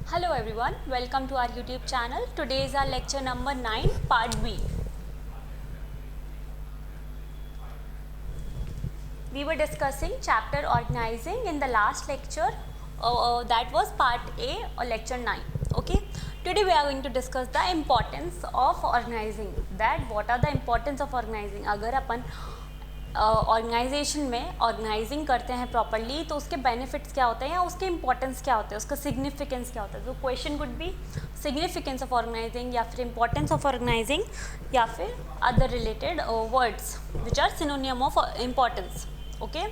Hello everyone, welcome to our YouTube channel. Today is our lecture number 9, part B. We were discussing chapter organizing in the last lecture, that was part A or lecture 9. Okay, today we are going to discuss the importance of organizing. That what are the importance of organizing? अगर अपन organisation में organising करते हैं properly तो उसके benefits क्या होते हैं या उसके इंपॉर्टेंस क्या होते हैं, उसका सिग्निफिकेंस क्या होता है. तो question could be significance of organising या फिर इंपॉर्टेंस ऑफ ऑर्गेनाइजिंग या फिर other related words which are synonym of importance. Okay,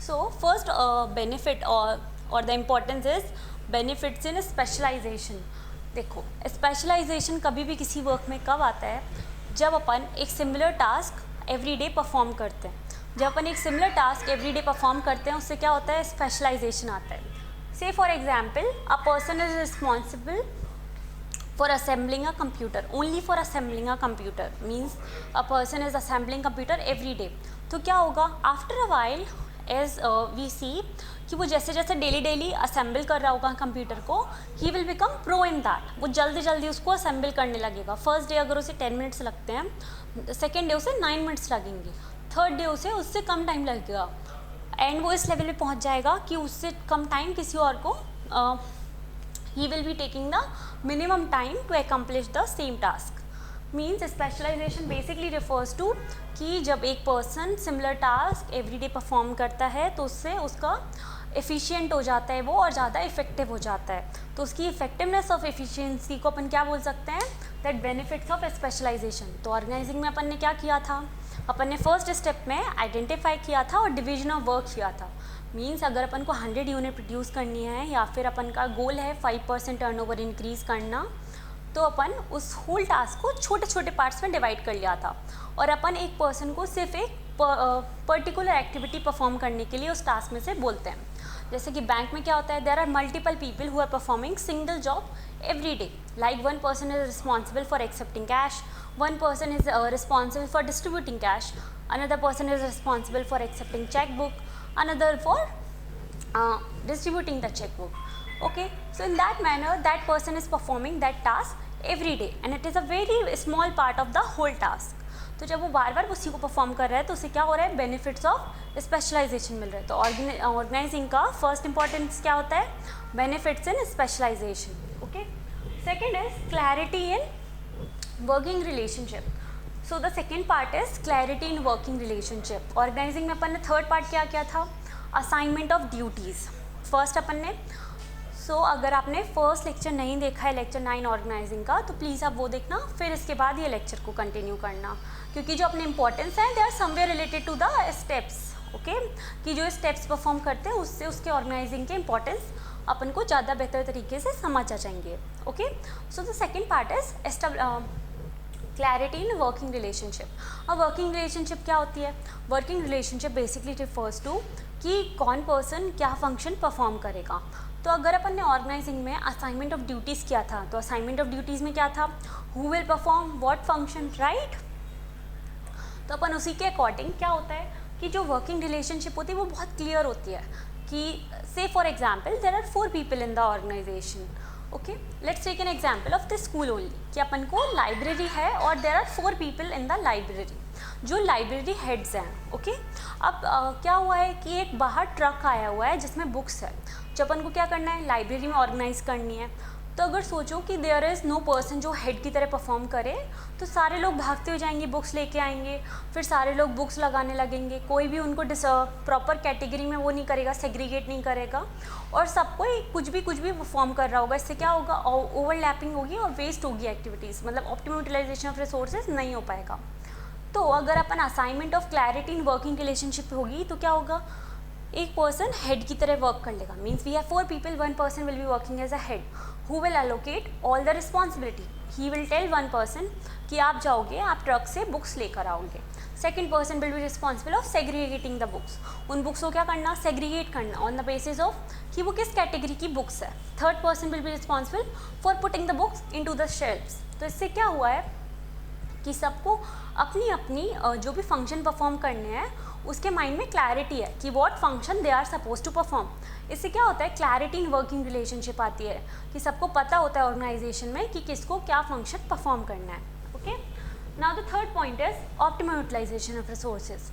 so first benefit और the importance is benefits in specialisation. देखो, स्पेशलाइजेशन कभी भी किसी वर्क में कब आता है? जब अपन एक similar task every day perform करते हैं. जब अपन एक similar task every day perform करते हैं उससे क्या होता है? स्पेशलाइजेशन आता है. Say for example a person is responsible for assembling a computer, only for assembling a computer means a person is assembling computer every day. तो क्या होगा? After a while as we see कि वो जैसे जैसे daily assemble कर रहा होगा कंप्यूटर को, ही will become pro in that. वो जल्दी जल्दी उसको असेंबल करने लगेगा. फर्स्ट डे अगर उसे 10 मिनट्स लगते हैं, सेकेंड डे उसे 9 मिनट्स लगेंगे, थर्ड डे उसे उससे कम टाइम लगेगा, एंड वो इस लेवल पे पहुंच जाएगा कि उससे कम टाइम किसी और को ही will be taking the minimum time to accomplish the same task. Means specialisation basically refers to कि जब एक person similar task everyday perform करता है तो उससे उसका एफिशिएंट हो जाता है वो और ज़्यादा इफेक्टिव हो जाता है. तो उसकी इफेक्टिवनेस ऑफ एफिशिएंसी को अपन क्या बोल सकते हैं? That benefits of specialisation. तो ऑर्गेनाइजिंग में अपन ने क्या किया था? अपन ने फर्स्ट स्टेप में आइडेंटिफाई किया था और डिवीजन ऑफ वर्क किया था. मीन्स अगर अपन को 100 यूनिट प्रोड्यूस करनी है या फिर अपन का गोल है 5% टर्नओवर इंक्रीज़ करना, तो अपन उस होल टास्क को छोटे छोटे पार्ट्स में डिवाइड कर लिया था और अपन एक पर्सन को सिर्फ एक पर्टिकुलर एक्टिविटी परफॉर्म करने के लिए उस टास्क में से बोलते हैं. जैसे कि बैंक में क्या होता है? There are multiple people who are performing single job every day. Like one person is responsible for accepting cash, one person is responsible for distributing cash, another person is responsible for accepting checkbook, another for distributing the checkbook. Okay, so in that manner that person is performing that task every day and it is a very small part of the whole task. तो जब वो बार बार उसी को perform कर रहा है तो उसे क्या हो रहा है? बेनिफिट्स ऑफ स्पेशलाइजेशन मिल रहा है. तो ऑर्गेनाइजिंग का फर्स्ट इंपॉर्टेंस क्या होता है? Benefits in specialisation. Okay, second is clarity in working relationship. So the second part is clarity in working relationship. Organising में अपन ने थर्ड पार्ट क्या किया था? Assignment of duties. फर्स्ट अपन ने अगर आपने फर्स्ट लेक्चर नहीं देखा है लेक्चर 9 ऑर्गेनाइजिंग का तो प्लीज़ आप वो देखना, फिर इसके बाद ये लेक्चर को कंटिन्यू करना, क्योंकि जो अपने इंपॉर्टेंस हैं they are somewhere related to the steps. Okay, कि जो स्टेप्स परफॉर्म करते हैं उससे उसके ऑर्गेनाइजिंग के इंपॉर्टेंस अपन को ज़्यादा बेहतर तरीके से समझ आ जाएंगे. Okay, so the second part is clarity in working relationship. अब वर्किंग रिलेशनशिप क्या होती है? Working relationship basically refers to कि कौन पर्सन क्या फंक्शन परफॉर्म करेगा. तो अगर अपन ने ऑर्गेनाइजिंग में असाइनमेंट ऑफ ड्यूटीज़ किया था तो असाइनमेंट ऑफ ड्यूटीज़ में क्या था? Who will perform what function, right? तो अपन उसी के अकॉर्डिंग क्या होता है कि जो वर्किंग रिलेशनशिप होती है वो बहुत क्लियर होती है कि से for example there are 4 people in the organisation. Okay, let's take an example of the school only कि अपन को लाइब्रेरी है और there are 4 people in the library जो लाइब्रेरी हेड्स हैं. ओके, अब क्या हुआ है कि एक बाहर ट्रक आया हुआ है जिसमें बुक्स है. जब अपन को क्या करना है? लाइब्रेरी में ऑर्गेनाइज करनी है. तो अगर सोचो कि देयर इज़ नो पर्सन जो हेड की तरह परफॉर्म करे तो सारे लोग भागते हुए जाएंगे, बुक्स लेके आएंगे, फिर सारे लोग बुक्स लगाने लगेंगे. कोई भी उनको प्रॉपर कैटेगरी में वो नहीं करेगा, सेग्रीगेट नहीं करेगा और सबको कुछ भी परफॉर्म कर रहा होगा. इससे क्या होगा? ओवरलैपिंग होगी और वेस्ट होगी एक्टिविटीज़, मतलब ऑप्टिमम यूटिलाइजेशन ऑफ रिसोर्सेज नहीं हो पाएगा. तो अगर अपन assignment of clarity in working relationship होगी तो क्या होगा? एक पर्सन हेड की तरह वर्क कर लेगा. Means we have 4 people, one person will be working as a head who will allocate all the responsibility. He will tell one person कि आप जाओगे, आप ट्रक से बुक्स लेकर आओगे. Second person will be responsible of segregating the books. उन books को क्या करना? सेग्रीगेट करना ऑन द बेसिस ऑफ कि वो किस कैटेगरी की बुक्स है. Third person will be responsible for putting the books into the shelves. तो इससे क्या हुआ है कि सबको अपनी अपनी जो भी फंक्शन परफॉर्म करने हैं उसके माइंड में क्लैरिटी है कि what function they are supposed to perform. इससे क्या होता है, क्लैरिटी इन वर्किंग रिलेशनशिप आती है कि सबको पता होता है ऑर्गेनाइजेशन में कि किसको क्या फंक्शन परफॉर्म करना है। Okay, now the third point is optimum utilisation of resources.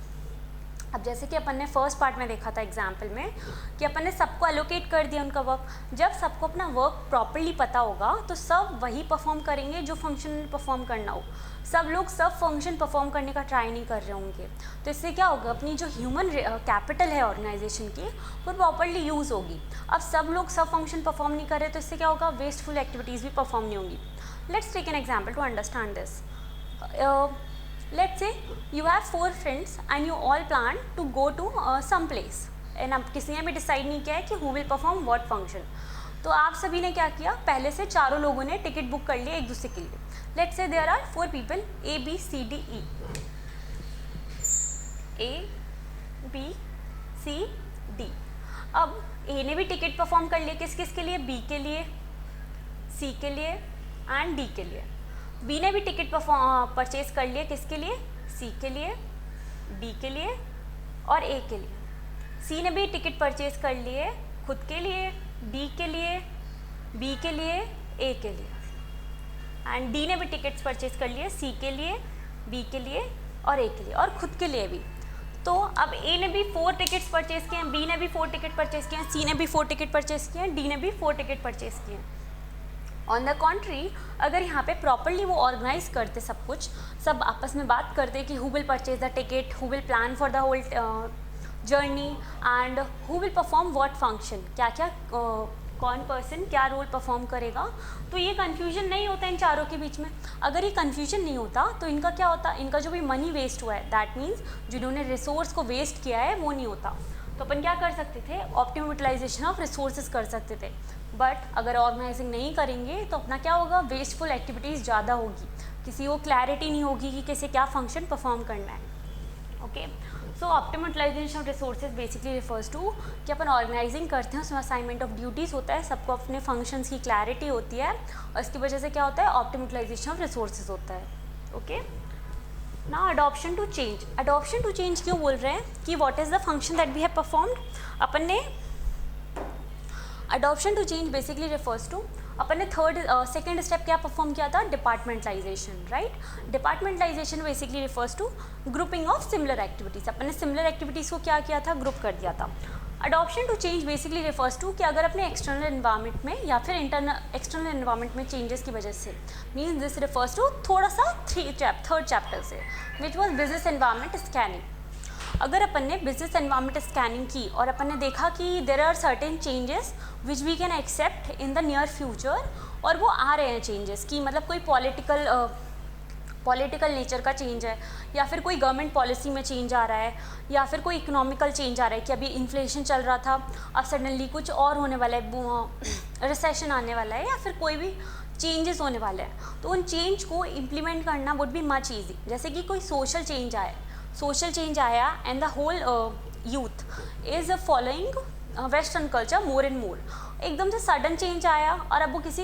अब जैसे कि अपन ने फर्स्ट पार्ट में देखा था एग्जाम्पल में कि अपन ने सबको एलोकेट कर दिया उनका वर्क। जब सबको अपना वर्क प्रॉपरली पता होगा तो सब वही परफॉर्म करेंगे जो फंक्शन परफॉर्म करना हो। सब लोग सब फंक्शन परफॉर्म करने का ट्राई नहीं कर रहे होंगे, तो इससे क्या होगा, अपनी जो ह्यूमन कैपिटल है ऑर्गेनाइजेशन की वो प्रॉपरली यूज़ होगी। अब सब लोग सब फंक्शन परफॉर्म नहीं कर रहे तो इससे क्या होगा, वेस्टफुल एक्टिविटीज़ भी परफॉर्म नहीं होंगी। Let's take an example to understand this. Let's say you have 4 friends and you all plan to go to some place and अब किसी ने भी डिसाइड नहीं किया है कि who will perform what function। तो आप सभी ने क्या किया, पहले से चारों लोगों ने टिकट बुक कर लिया एक दूसरे के लिए। Let's say there are 4 people A B C D E। A B C D। अब A ने भी टिकट परफॉर्म कर लिया, किस किस के लिए, B के लिए, C के लिए एंड D के लिए। बी ने भी टिकट परचेज कर लिया, किसके लिए, सी के लिए, डी के लिए और ए के लिए। सी ने भी टिकट परचेज कर लिए खुद के लिए, डी के लिए, बी के लिए, ए के लिए एंड डी ने भी टिकट्स परचेज कर लिए सी के लिए, बी के लिए और ए के लिए और खुद के लिए भी। तो अब ए ने भी 4 टिकट्स परचेज किए हैं, बी ने भी 4 टिकट परचेज किए हैं, सी ने भी 4 टिकट परचेज किए हैं, डी ने भी 4 टिकट परचेज किए हैं। ऑन द कॉन्ट्री, अगर यहाँ पे प्रॉपरली वो ऑर्गेनाइज करते सब कुछ, सब आपस में बात करते कि who will purchase the ticket, who will plan for the whole journey and who will perform what function, क्या क्या कौन पर्सन क्या रोल परफॉर्म करेगा, तो ये कन्फ्यूजन नहीं होता इन चारों के बीच में। अगर ये कन्फ्यूजन नहीं होता तो इनका क्या होता, इनका जो भी मनी वेस्ट हुआ है, दैट मीन्स जिन्होंने रिसोर्स को वेस्ट किया है वो नहीं होता। तो अपन क्या कर सकते थे, ऑप्टिमम यूटिलाइजेशन ऑफ रिसोर्सेज कर सकते थे। बट अगर ऑर्गेनाइजिंग नहीं करेंगे तो अपना क्या होगा, वेस्टफुल एक्टिविटीज़ ज़्यादा होगी, किसी को क्लैरिटी नहीं होगी कि कैसे क्या फंक्शन परफॉर्म करना है। Okay, so optimum utilisation of resources basically refers to कि अपन ऑर्गेनाइजिंग करते हैं, उसमें असाइनमेंट ऑफ ड्यूटीज़ होता है, सबको अपने फंक्शंस की क्लैरिटी होती है और इसकी वजह से क्या होता है, ऑप्टिमम यूटिलाइजेशन ऑफ रिसोर्सेज होता है। Okay, now adoption to change. Adoption to change क्यों बोल रहे हैं कि what is the function that we have performed. अपन ने adoption to change basically refers to, अपन ने सेकेंड स्टेप क्या परफॉर्म किया था, departmentalisation, right. Departmentalisation basically refers to grouping of similar activities. अपन ने सिमिलर एक्टिविटीज़ को क्या किया था, ग्रुप कर दिया था। Adoption to change basically refers to कि अगर अपने एक्सटर्नल एनवायरनमेंट में या फिर एक्सटर्नल एनवायरनमेंट में चेंजेस की वजह से, मीन्स दिस रिफर्स टू थोड़ा सा थर्ड चैप्टर से, which was business environment scanning. अगर अपन ने बिजनेस एनवायरनमेंट स्कैनिंग की और अपन ने देखा कि there are certain changes which we can accept in the near future, और वो आ रहे हैं चेंजेस की, मतलब कोई पॉलिटिकल नेचर का चेंज है या फिर कोई गवर्नमेंट पॉलिसी में चेंज आ रहा है या फिर कोई इकोनॉमिकल चेंज आ रहा है कि अभी इन्फ्लेशन चल रहा था, अब सडनली कुछ और होने वाला है, रिसेशन आने वाला है या फिर कोई भी चेंजेस होने वाले हैं, तो उन चेंज को इम्प्लीमेंट करना वुड बी मच ईजी। जैसे कि कोई सोशल चेंज आया and the whole youth is following western culture more and more, एकदम से सडन चेंज आया और अब वो किसी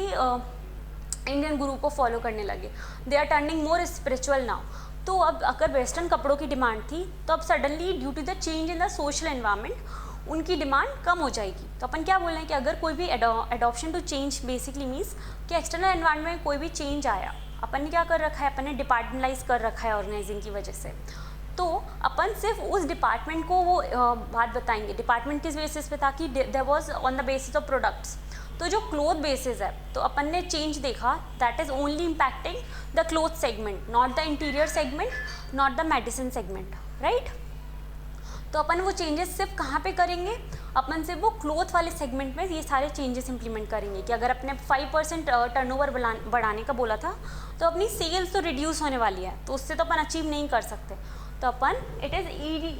इंडियन गुरु को फॉलो करने लगे, they are turning more spiritual now. तो अब अगर वेस्टर्न कपड़ों की डिमांड थी तो अब suddenly due to the change in the social environment उनकी डिमांड कम हो जाएगी। तो अपन क्या बोल रहे हैं कि अगर कोई भी adoption to change basically means कि एक्सटर्नल एनवायरनमेंट में कोई भी चेंज आया, अपन ने क्या कर रखा है, अपन ने डिपार्टमेंटलाइज कर रखा है ऑर्गेनाइजिंग की वजह से, तो अपन सिर्फ उस डिपार्टमेंट को वो बात बताएंगे। डिपार्टमेंट किस बेसिस पे था कि there was on the basis of products, तो जो क्लोथ बेसिस है तो अपन ने चेंज देखा that is only impacting the cloth segment, not the interior segment, not the medicine segment, right. तो अपन वो चेंजेस सिर्फ कहाँ पे करेंगे, अपन सिर्फ वो क्लोथ वाले सेगमेंट में ये सारे चेंजेस इंप्लीमेंट करेंगे कि अगर अपने 5% टर्नओवर बढ़ाने का बोला था तो अपनी सेल्स तो रिड्यूस होने वाली है, तो उससे तो अपन अचीव नहीं कर सकते। तो अपन it is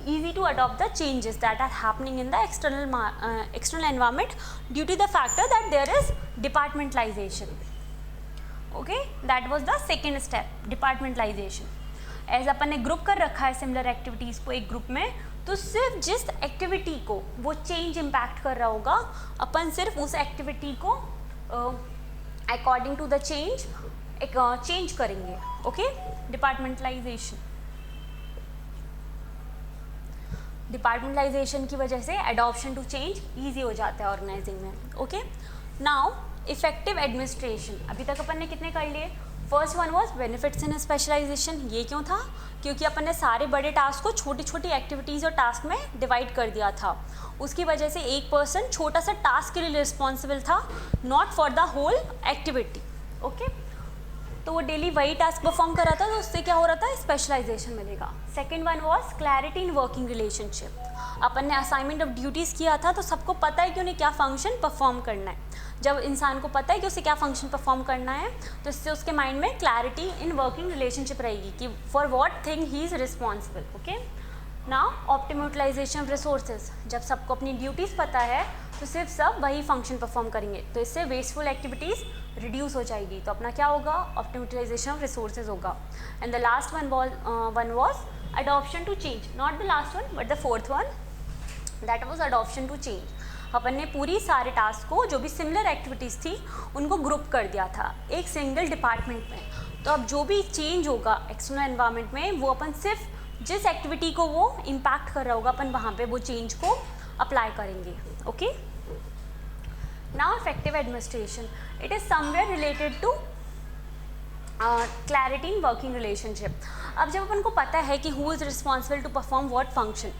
easy to adopt the changes that are happening in the external environment due to the factor that there is departmentalization. Okay, that was the second step, departmentalization. As अपन ने group कर रखा है similar activities को एक group में, तो सिर्फ जिस एक्टिविटी को वो चेंज इम्पैक्ट कर रहा होगा अपन सिर्फ उस एक्टिविटी को अकॉर्डिंग टू द चेंज करेंगे। Okay, departmentalisation. डिपार्टमेंटलाइजेशन की वजह से एडॉप्शन टू चेंज ईजी हो जाता है ऑर्गेनाइजिंग में. Okay, now effective administration. अभी तक अपन ने कितने कर लिए? First one was benefits in specialisation. ये क्यों था? क्योंकि अपन ने सारे बड़े टास्क को छोटी छोटी एक्टिविटीज़ और टास्क में डिवाइड कर दिया था. उसकी वजह से एक पर्सन छोटा सा टास्क के लिए रिस्पॉन्सिबल था, not for the whole activity. Okay, तो वो डेली वही टास्क परफॉर्म कर रहा था, तो उससे क्या हो रहा था? स्पेशलाइजेशन मिलेगा. Second one was clarity in working relationship. अपन ने असाइनमेंट ऑफ ड्यूटीज़ किया था, तो सबको पता है कि उन्हें क्या फंक्शन परफॉर्म करना है. जब इंसान को पता है कि उसे क्या फंक्शन परफॉर्म करना है, तो इससे उसके माइंड में क्लैरिटी इन वर्किंग रिलेशनशिप रहेगी कि for what thing he is responsible. Okay, now optimum utilisation of resources. जब सबको अपनी ड्यूटीज़ पता है तो सिर्फ सब वही फंक्शन परफॉर्म करेंगे, तो इससे वेस्टफुल एक्टिविटीज़ रिड्यूस हो जाएगी. तो अपना क्या होगा? ऑप्टिमम यूटिलाइजेशन ऑफ रिसोर्सेज होगा. And the last one was adoption to change. Not the last one but the fourth one, that was adoption to change. अपन ने पूरी सारे टास्क को, जो भी सिमिलर एक्टिविटीज़ थी, उनको ग्रुप कर दिया था एक सिंगल डिपार्टमेंट में. तो अब जो भी चेंज होगा एक्सटर्नल एनवायरनमेंट में, वो अपन सिर्फ जिस एक्टिविटी को वो इम्पैक्ट कर रहा होगा, अपन वहाँ पे वो चेंज को अप्लाई करेंगे. Okay, now effective administration. It is somewhere related to clarity in working relationship. अब जब अपन को पता है कि who is responsible to perform what function,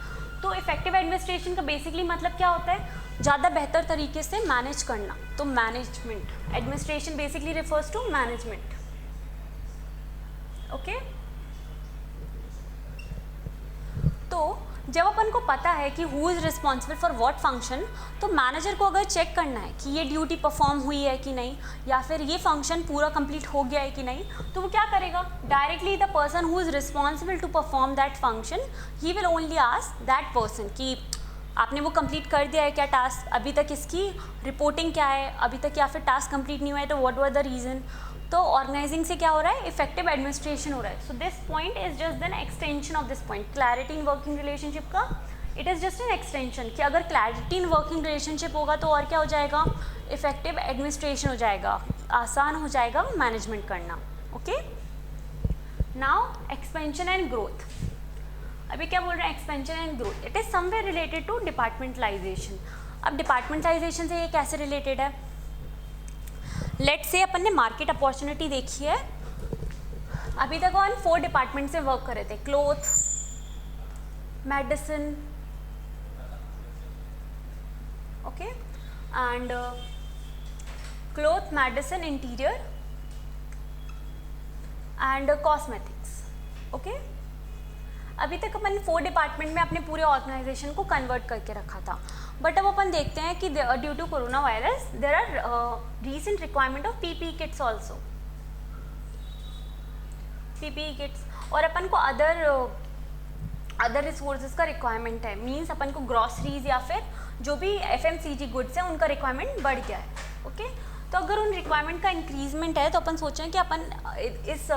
तो इफेक्टिव एडमिनिस्ट्रेशन का बेसिकली मतलब क्या होता है? ज़्यादा बेहतर तरीके से मैनेज करना. तो management, administration basically refers to management. Okay, तो जब अपन को पता है कि who is responsible for what function, तो मैनेजर को अगर चेक करना है कि ये ड्यूटी परफॉर्म हुई है कि नहीं, या फिर ये फंक्शन पूरा कंप्लीट हो गया है कि नहीं, तो वो क्या करेगा? Directly the person who is responsible to perform that function, he will only ask that person कि आपने वो कंप्लीट कर दिया है क्या टास्क, अभी तक इसकी रिपोर्टिंग क्या है, अभी तक या फिर टास्क कंप्लीट नहीं हुआ है तो व्हाट वर द रीज़न. तो ऑर्गेनाइजिंग से क्या हो रहा है? इफेक्टिव एडमिनिस्ट्रेशन हो रहा है. So this point is just an extension of this point. Clarity in working relationship का it is just an extension, कि अगर क्लैरिटी इन वर्किंग रिलेशनशिप होगा तो और क्या हो जाएगा? इफेक्टिव एडमिनिस्ट्रेशन हो जाएगा, आसान हो जाएगा मैनेजमेंट करना. Okay, now expansion and growth. अभी क्या बोल रहे हैं? Expansion and growth. It is somewhere related to departmentalisation. अब डिपार्टमेंटलाइजेशन से ये कैसे रिलेटेड है? लेट्स से अपन ने मार्केट अपॉर्चुनिटी देखी है. अभी तक हम 4 डिपार्टमेंट से वर्क कर रहे थे: cloth, medicine, okay, and cloth, medicine, interior and cosmetics. Okay, अभी तक अपन 4 डिपार्टमेंट में अपने पूरे ऑर्गेनाइजेशन को कन्वर्ट करके रखा था. बट अब अपन देखते हैं कि due to coronavirus there are recent requirement of PPE kits also. PPE kits, और अपन को अदर रिसोर्सेज का रिक्वायरमेंट है. मीन्स अपन को ग्रॉसरीज या फिर जो भी एफएमसीजी गुड्स हैं उनका रिक्वायरमेंट बढ़ गया है. ओके, तो अगर उन रिक्वायरमेंट का इंक्रीजमेंट है तो अपन सोचें कि अपन इस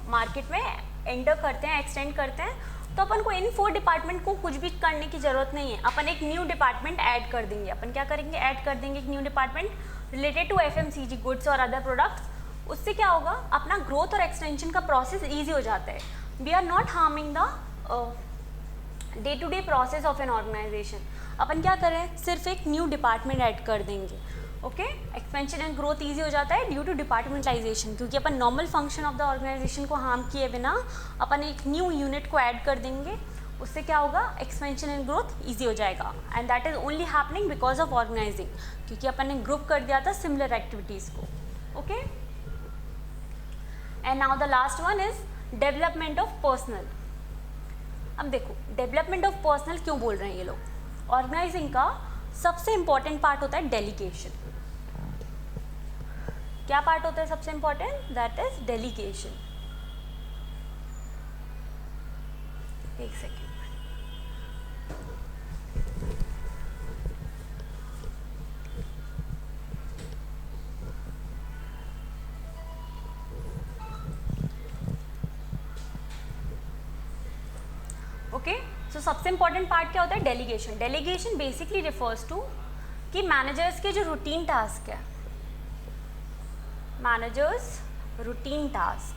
मार्केट में एंटर करते हैं, एक्सटेंड करते हैं, तो अपन को इन 4 डिपार्टमेंट को कुछ भी करने की ज़रूरत नहीं है. अपन एक न्यू डिपार्टमेंट ऐड कर देंगे. अपन क्या करेंगे? ऐड कर देंगे एक new department related to FMCG goods और अदर प्रोडक्ट्स. उससे क्या होगा? अपना ग्रोथ और एक्सटेंशन का प्रोसेस ईजी हो जाता है. We are not harming the day to day process of an organisation. अपन क्या करें? सिर्फ एक न्यू डिपार्टमेंट ऐड कर देंगे. Okay, expansion and growth easy हो जाता है ड्यू टू डिपार्टमेंटलाइजेशन, क्योंकि अपन normal function of the organisation को हार्म किए बिना अपन एक न्यू यूनिट को ऐड कर देंगे. उससे क्या होगा? एक्सपेंशन एंड ग्रोथ ईजी हो जाएगा. And that is only happening because of organising, क्योंकि अपन ने ग्रुप कर दिया था सिमिलर एक्टिविटीज़ को. Okay, and now the last one is development of personnel. अब देखो, डेवलपमेंट ऑफ पर्सनल क्यों बोल रहे हैं ये लोग? ऑर्गेनाइजिंग का सबसे इंपॉर्टेंट पार्ट होता है डेलीगेशन. क्या पार्ट होता है सबसे इंपॉर्टेंट? That is delegation. एक सेकेंड. ओके, सो सबसे इंपॉर्टेंट पार्ट क्या होता है? Delegation. Delegation basically refers to कि मैनेजर्स के जो रूटीन टास्क है, मैनेजर्स रूटीन टास्क,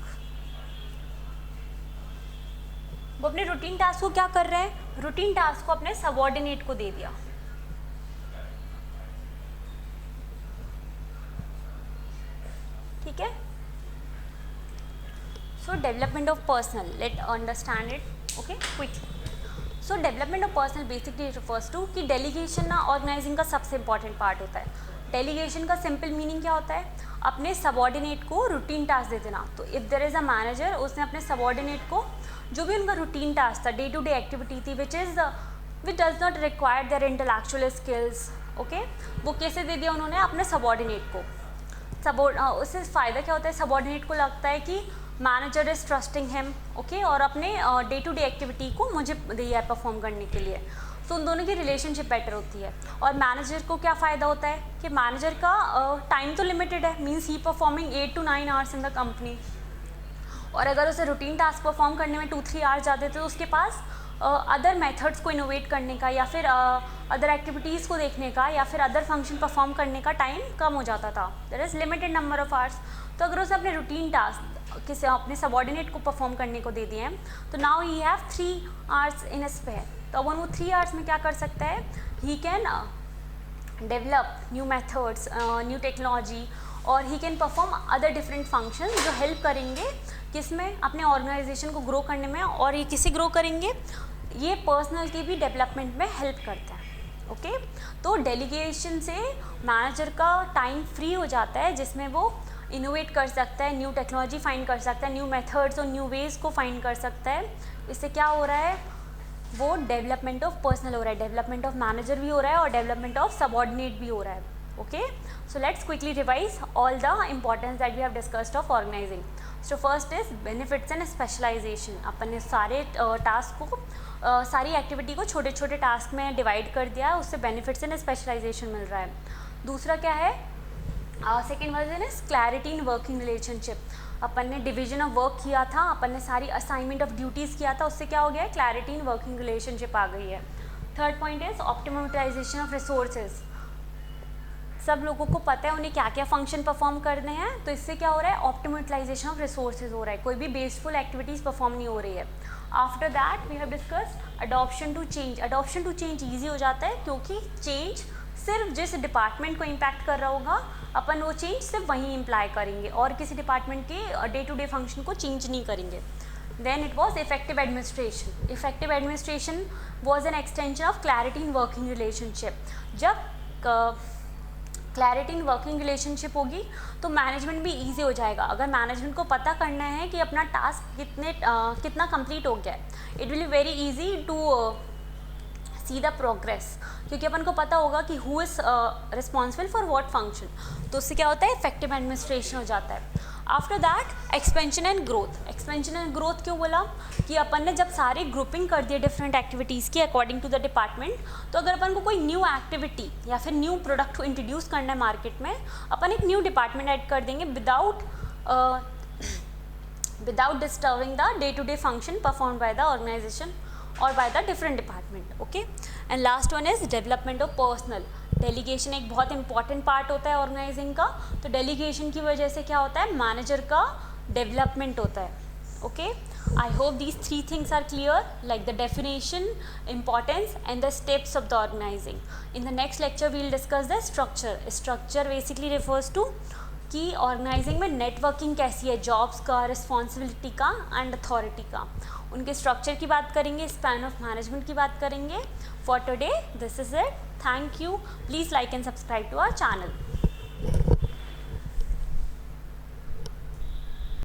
वो अपने रूटीन टास्क को क्या कर रहे हैं, रूटीन टास्क को अपने सबऑर्डिनेट को दे दिया। ठीक है, so development of personnel, let understand it okay quickly. So development of personnel basically refers to कि डेलीगेशन ना ऑर्गेनाइजिंग का सबसे इंपॉर्टेंट पार्ट होता है। डेलीगेशन का सिंपल मीनिंग क्या होता है, अपने सबऑर्डिनेट को रूटीन टास्क दे देना। तो if there is a manager, उसने अपने सबऑर्डिनेट को जो भी उनका रूटीन टास्क था, डे टू डे एक्टिविटी थी which does not require their intellectual skills, okay, वो कैसे दे दिया उन्होंने अपने सबऑर्डिनेट को। उससे फ़ायदा क्या होता है, सबऑर्डिनेट को लगता है कि manager is trusting him, okay, और अपने डे टू डे एक्टिविटी को मुझे दिया है परफॉर्म करने के लिए। तो उन दोनों की रिलेशनशिप बेटर होती है। और मैनेजर को क्या फ़ायदा होता है कि मैनेजर का टाइम तो लिमिटेड है, means he performing 8 to 9 hours in the company, और अगर उसे रूटीन टास्क परफॉर्म करने में 2-3 आवर्स जाते तो उसके पास अदर मेथड्स को इनोवेट करने का या फिर अदर एक्टिविटीज़ को देखने का या फिर अदर फंक्शन परफॉर्म करने का टाइम कम हो जाता था। There is limited number of hours. तो अगर उसे अपने रूटीन टास्क किसी अपने सबऑर्डिनेट को परफॉर्म करने को दे दिए हैं, तो now he have 3 hours in spare. तो अब वो 3 आवर्स में क्या कर सकता है, he can develop new methods, new technology, और he can perform other different functions जो हेल्प करेंगे किसमें, अपने ऑर्गेनाइजेशन को ग्रो करने में। और ये किसे ग्रो करेंगे, ये पर्सनल के भी डेवलपमेंट में हेल्प करता है। ओके, तो डेलीगेशन से मैनेजर का टाइम फ्री हो जाता है जिसमें वो इनोवेट कर सकता है, न्यू टेक्नोलॉजी फाइंड कर सकता है, न्यू मेथड्स और न्यू वेज को फाइंड कर सकता है। इससे क्या हो रहा है, वो डेवलपमेंट ऑफ पर्सनल हो रहा है, डेवलपमेंट ऑफ मैनेजर भी हो रहा है और डेवलपमेंट ऑफ सबऑर्डिनेट भी हो रहा है। Okay, so let's quickly revise all the importance that we have discussed of organizing. So first is benefits and specialization. अपन ने सारे टास्क को सारी एक्टिविटी को छोटे छोटे टास्क में डिवाइड कर दिया, उससे बेनिफिट्स एंड स्पेशलाइजेशन मिल रहा है। दूसरा क्या है, second version is clarity in working relationship. अपन ने डिवीजन ऑफ वर्क किया था, अपन ने सारी असाइनमेंट ऑफ ड्यूटीज़ किया था, उससे क्या हो गया है, क्लैरिटी इन वर्किंग रिलेशनशिप आ गई है। Third point is optimum utilisation of resources. सब लोगों को पता है उन्हें क्या क्या फंक्शन परफॉर्म करने हैं, तो इससे क्या हो रहा है, ऑप्टिमम यूटिलाइजेशन ऑफ रिसोर्सेज हो रहा है, कोई भी बेसफुल एक्टिविटीज़ परफॉर्म नहीं हो रही है। After that we have discussed adoption to change. Adoption to change easy हो जाता है क्योंकि चेंज सिर्फ जिस डिपार्टमेंट को इम्पैक्ट कर रहा होगा, अपन वो चेंज सिर्फ वहीं इम्प्लाई करेंगे और किसी डिपार्टमेंट के डे टू डे फंक्शन को चेंज नहीं करेंगे। Then it was effective administration. Effective administration was an extension of clarity in working relationship. जब क्लैरिटी इन वर्किंग रिलेशनशिप होगी तो मैनेजमेंट भी ईजी हो जाएगा। अगर मैनेजमेंट को पता करना है कि अपना टास्क कितना कंप्लीट हो गया है, it will be very easy to see the progress, क्योंकि अपन को पता होगा कि who is responsible for what function. तो उससे क्या होता है, इफेक्टिव एडमिनिस्ट्रेशन हो जाता है। After that expansion and growth. Expansion and growth क्यों बोला, कि अपन ने जब सारी ग्रुपिंग कर दिए डिफरेंट एक्टिविटीज़ की अकॉर्डिंग टू द डिपार्टमेंट, तो अगर अपन को कोई न्यू एक्टिविटी या फिर न्यू प्रोडक्ट को इंट्रोड्यूस करना है मार्केट में, अपन एक न्यू डिपार्टमेंट ऐड कर देंगे without disturbing the day to day function perform by the organization और by the different department. Okay, and last one is development of personal. Delegation एक बहुत इंपॉर्टेंट पार्ट होता है ऑर्गेनाइजिंग का, तो डेलीगेशन की वजह से क्या होता है, मैनेजर का डेवलपमेंट होता है। Okay, I hope these 3 things are clear, like the definition, importance and the steps of the organising. In the next lecture we will discuss the structure. Structure basically refers to कि organising में networking कैसी है, jobs का, responsibility का and authority का, उनके structure की बात करेंगे, स्पैन ऑफ मैनेजमेंट की बात करेंगे। For today this is it, thank you, please like and subscribe to our channel.